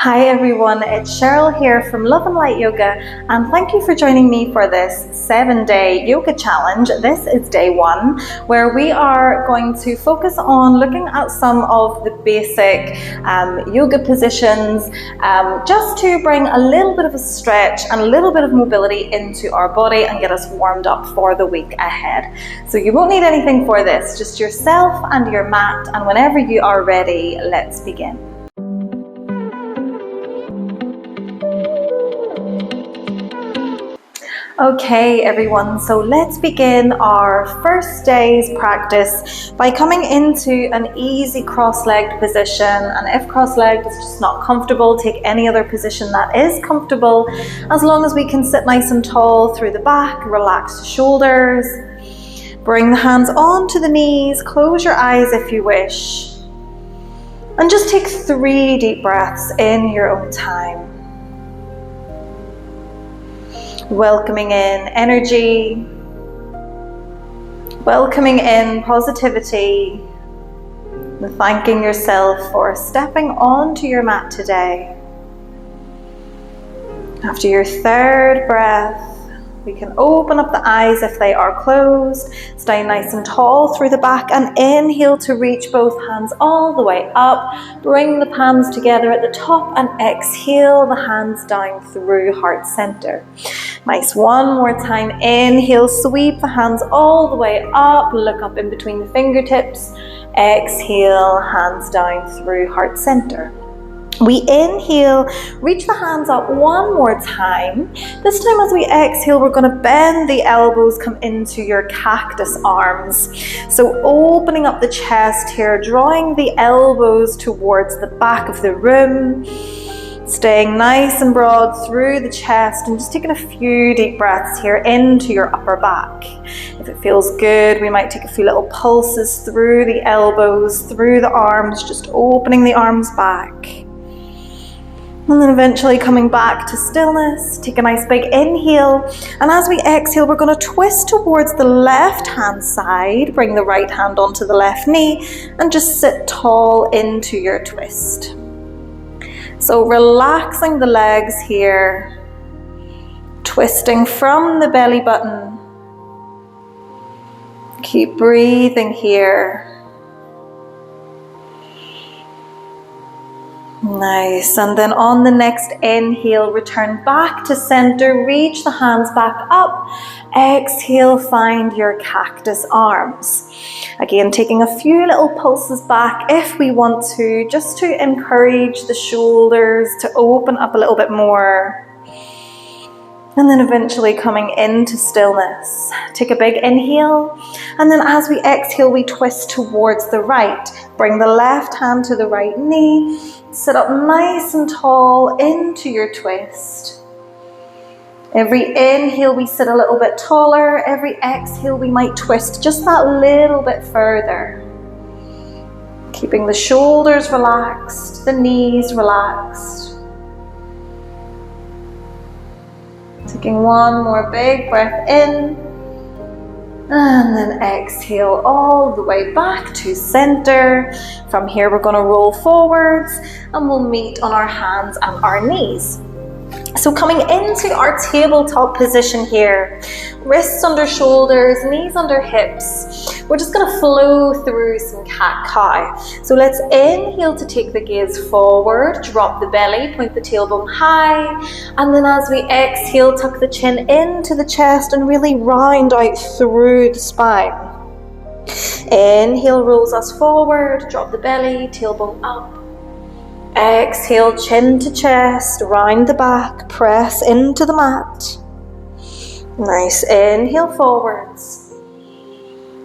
Hi everyone, it's Cheryl here from Love and Light Yoga, and thank you for joining me for this 7-day yoga challenge. This is day 1, where we are going to focus on looking at some of the basic yoga positions, just to bring a little bit of a stretch and a little bit of mobility into our body and get us warmed up for the week ahead. So you won't need anything for this, just yourself and your mat, and whenever you are ready, let's begin. Okay everyone, so let's begin our first day's practice by coming into an easy cross-legged position, and if cross-legged is just not comfortable, take any other position that is comfortable, as long as we can sit nice and tall through the back, relax the shoulders, bring the hands onto the knees, close your eyes if you wish, and just take 3 deep breaths in your own time. Welcoming in energy, welcoming in positivity, and thanking yourself for stepping onto your mat today. After your 3rd breath, we can open up the eyes if they are closed, stay nice and tall through the back, and inhale to reach both hands all the way up. Bring the palms together at the top and exhale the hands down through heart center. Nice, one more time. Inhale, sweep the hands all the way up, look up in between the fingertips. Exhale, hands down through heart center. We inhale, reach the hands up one more time. This time as we exhale, we're going to bend the elbows, come into your cactus arms. So opening up the chest here, drawing the elbows towards the back of the room. Staying nice and broad through the chest, and just taking a few deep breaths here into your upper back. If it feels good, we might take a few little pulses through the elbows, through the arms, just opening the arms back. And then eventually coming back to stillness, take a nice big inhale. And as we exhale, we're going to twist towards the left hand side, bring the right hand onto the left knee, and just sit tall into your twist. So relaxing the legs here, twisting from the belly button. Keep breathing here. Nice, and then on the next inhale, return back to center, reach the hands back up. Exhale, find your cactus arms. Again, taking a few little pulses back if we want to, just to encourage the shoulders to open up a little bit more. And then eventually coming into stillness. Take a big inhale, and then as we exhale, we twist towards the right. Bring the left hand to the right knee. Sit up nice and tall into your twist. Every inhale, we sit a little bit taller. Every exhale, we might twist just that little bit further. Keeping the shoulders relaxed, the knees relaxed. Taking one more big breath in, and then exhale all the way back to center. From here, we're going to roll forwards, and we'll meet on our hands and our knees. So coming into our tabletop position here, wrists under shoulders, knees under hips. We're just going to flow through some cat-cow. So let's inhale to take the gaze forward, drop the belly, point the tailbone high, and then as we exhale, tuck the chin into the chest and really round out through the spine. Inhale rolls us forward, drop the belly, tailbone up. Exhale, chin to chest, round the back, press into the mat. Nice, inhale forwards.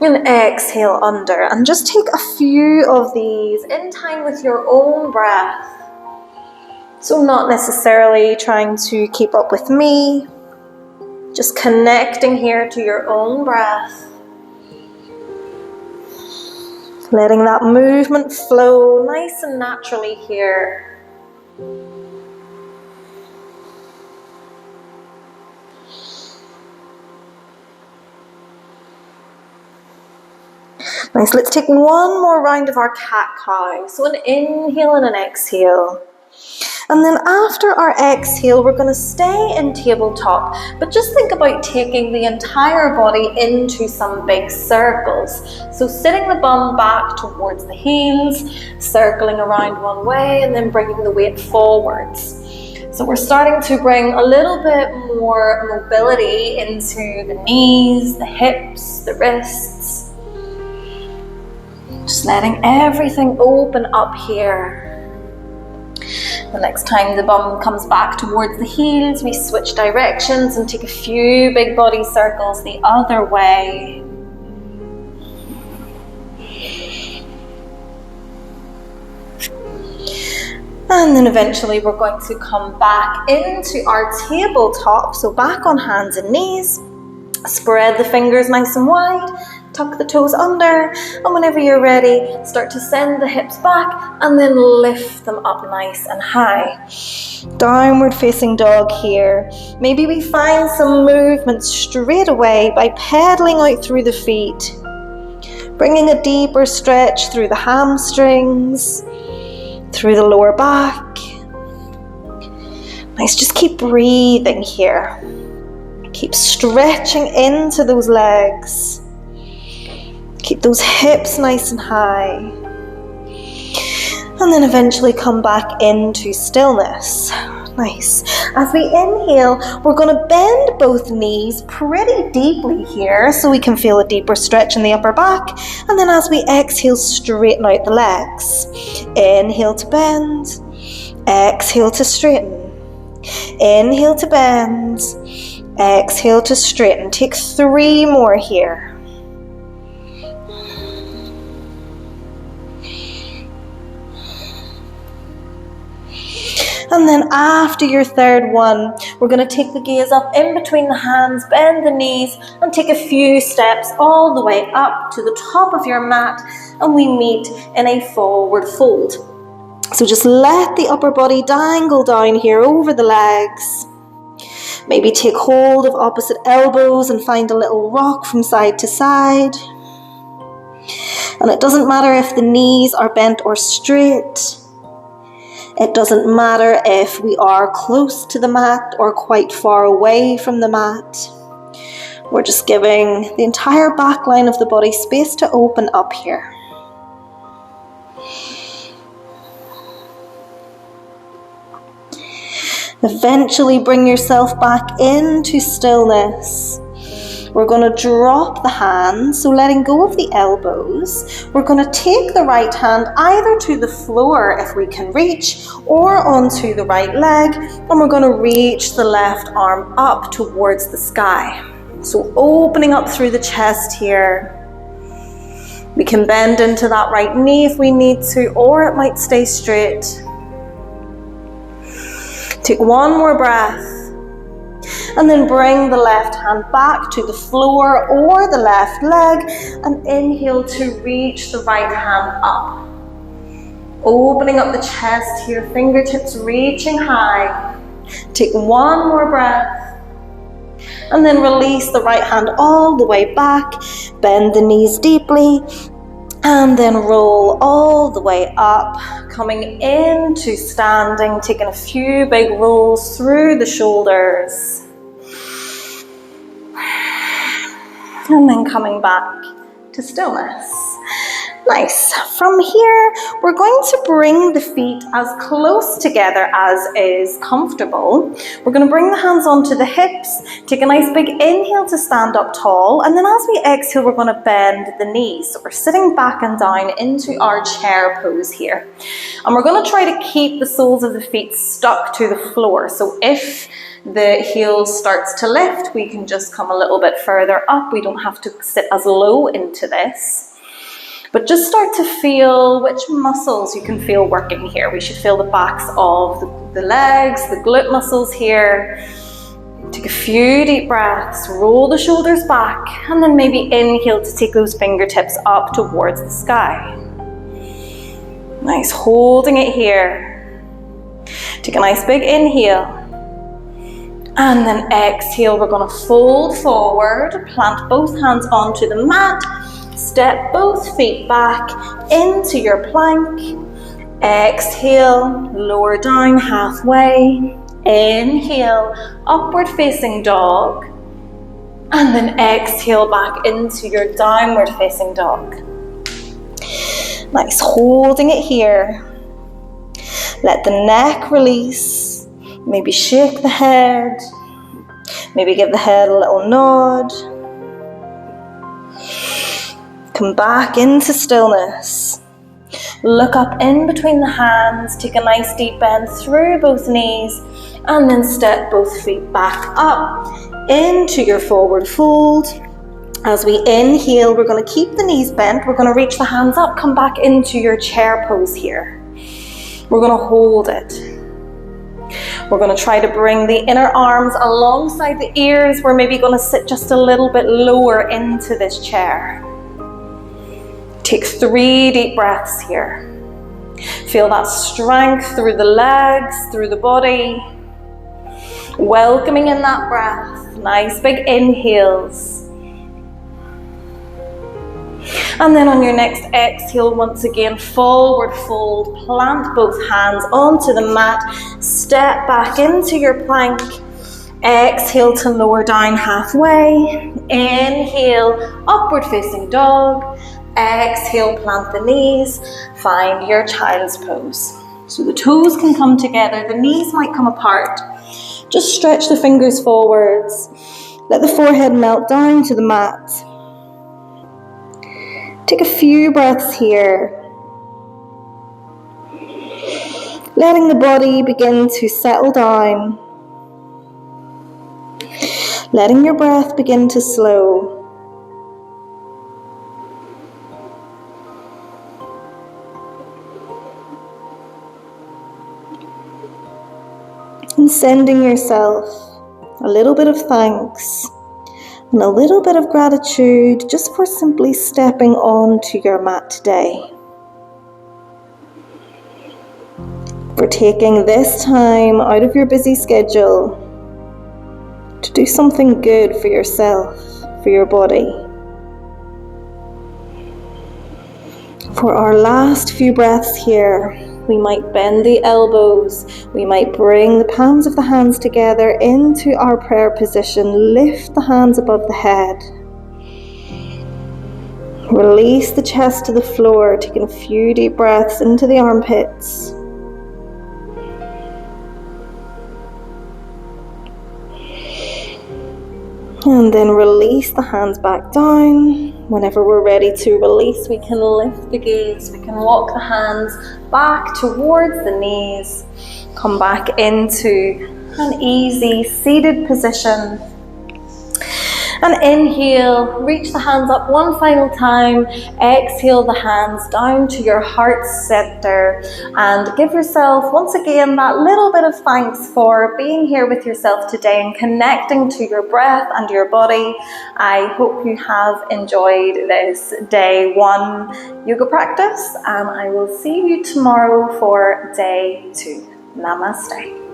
And exhale under. And just take a few of these in time with your own breath. So not necessarily trying to keep up with me. Just connecting here to your own breath. Letting that movement flow nice and naturally here. Nice, let's take one more round of our cat-cow. So an inhale and an exhale. And then after our exhale, we're going to stay in tabletop, but just think about taking the entire body into some big circles. So sitting the bum back towards the heels, circling around one way, and then bringing the weight forwards. So we're starting to bring a little bit more mobility into the knees, the hips, the wrists. Just letting everything open up here. The next time the bum comes back towards the heels, we switch directions and take a few big body circles the other way. And then eventually we're going to come back into our tabletop, so back on hands and knees. Spread the fingers nice and wide, tuck the toes under, and whenever you're ready, start to send the hips back and then lift them up nice and high. Downward facing dog here. Maybe we find some movement straight away by pedaling out through the feet, bringing a deeper stretch through the hamstrings, through the lower back. Nice, just keep breathing here. Keep stretching into those legs. Keep those hips nice and high. And then eventually come back into stillness. Nice. As we inhale, we're going to bend both knees pretty deeply here so we can feel a deeper stretch in the upper back. And then as we exhale, straighten out the legs. Inhale to bend. Exhale to straighten. Inhale to bend. Exhale to straighten. Take 3 more here. And then after your third one, we're going to take the gaze up in between the hands, bend the knees, and take a few steps all the way up to the top of your mat, and we meet in a forward fold. So just let the upper body dangle down here over the legs. Maybe take hold of opposite elbows and find a little rock from side to side. And it doesn't matter if the knees are bent or straight. It doesn't matter if we are close to the mat or quite far away from the mat. We're just giving the entire back line of the body space to open up here. Eventually bring yourself back into stillness. We're going to drop the hands, so letting go of the elbows. We're going to take the right hand either to the floor if we can reach, or onto the right leg, and we're going to reach the left arm up towards the sky. So opening up through the chest here. We can bend into that right knee if we need to, or it might stay straight. Take 1 more breath. And then bring the left hand back to the floor or the left leg, and inhale to reach the right hand up. Opening up the chest here, fingertips reaching high. Take 1 more breath. And then release the right hand all the way back. Bend the knees deeply. And then roll all the way up, coming into standing, taking a few big rolls through the shoulders. And then coming back to stillness. Nice. From here, we're going to bring the feet as close together as is comfortable. We're going to bring the hands onto the hips, take a nice big inhale to stand up tall, and then as we exhale, we're going to bend the knees. So we're sitting back and down into our chair pose here. And we're going to try to keep the soles of the feet stuck to the floor. So if the heel starts to lift, we can just come a little bit further up. We don't have to sit as low into this. But just start to feel which muscles you can feel working here. We should feel the backs of the legs, the glute muscles here. Take a few deep breaths, roll the shoulders back, and then maybe inhale to take those fingertips up towards the sky. Nice, holding it here. Take a nice big inhale. And then exhale, we're going to fold forward, plant both hands onto the mat. Step both feet back into your plank. Exhale, lower down halfway. Inhale, upward facing dog. And then exhale back into your downward facing dog. Nice, holding it here. Let the neck release. Maybe shake the head. Maybe give the head a little nod. Come back into stillness. Look up in between the hands. Take a nice deep bend through both knees. And then step both feet back up into your forward fold. As we inhale, we're going to keep the knees bent. We're going to reach the hands up. Come back into your chair pose here. We're going to hold it. We're going to try to bring the inner arms alongside the ears. We're maybe going to sit just a little bit lower into this chair. Take 3 deep breaths here. Feel that strength through the legs, through the body. Welcoming in that breath. Nice big inhales. And then on your next exhale, once again, forward fold. Plant both hands onto the mat. Step back into your plank. Exhale to lower down halfway. Inhale, upward facing dog. Exhale, plant the knees. Find your child's pose. So the toes can come together, the knees might come apart. Just stretch the fingers forwards. Let the forehead melt down to the mat. Take a few breaths here. Letting the body begin to settle down. Letting your breath begin to slow. And sending yourself a little bit of thanks and a little bit of gratitude just for simply stepping onto your mat today. For taking this time out of your busy schedule to do something good for yourself, for your body. For our last few breaths here, we might bend the elbows, we might bring the palms of the hands together into our prayer position, lift the hands above the head. Release the chest to the floor, taking a few deep breaths into the armpits. And then release the hands back down. Whenever we're ready to release, we can lift the gaze. We can walk the hands back towards the knees. Come back into an easy seated position. And inhale, reach the hands up one final time. Exhale the hands down to your heart center. And give yourself, once again, that little bit of thanks for being here with yourself today and connecting to your breath and your body. I hope you have enjoyed this day 1 yoga practice. And I will see you tomorrow for day 2. Namaste.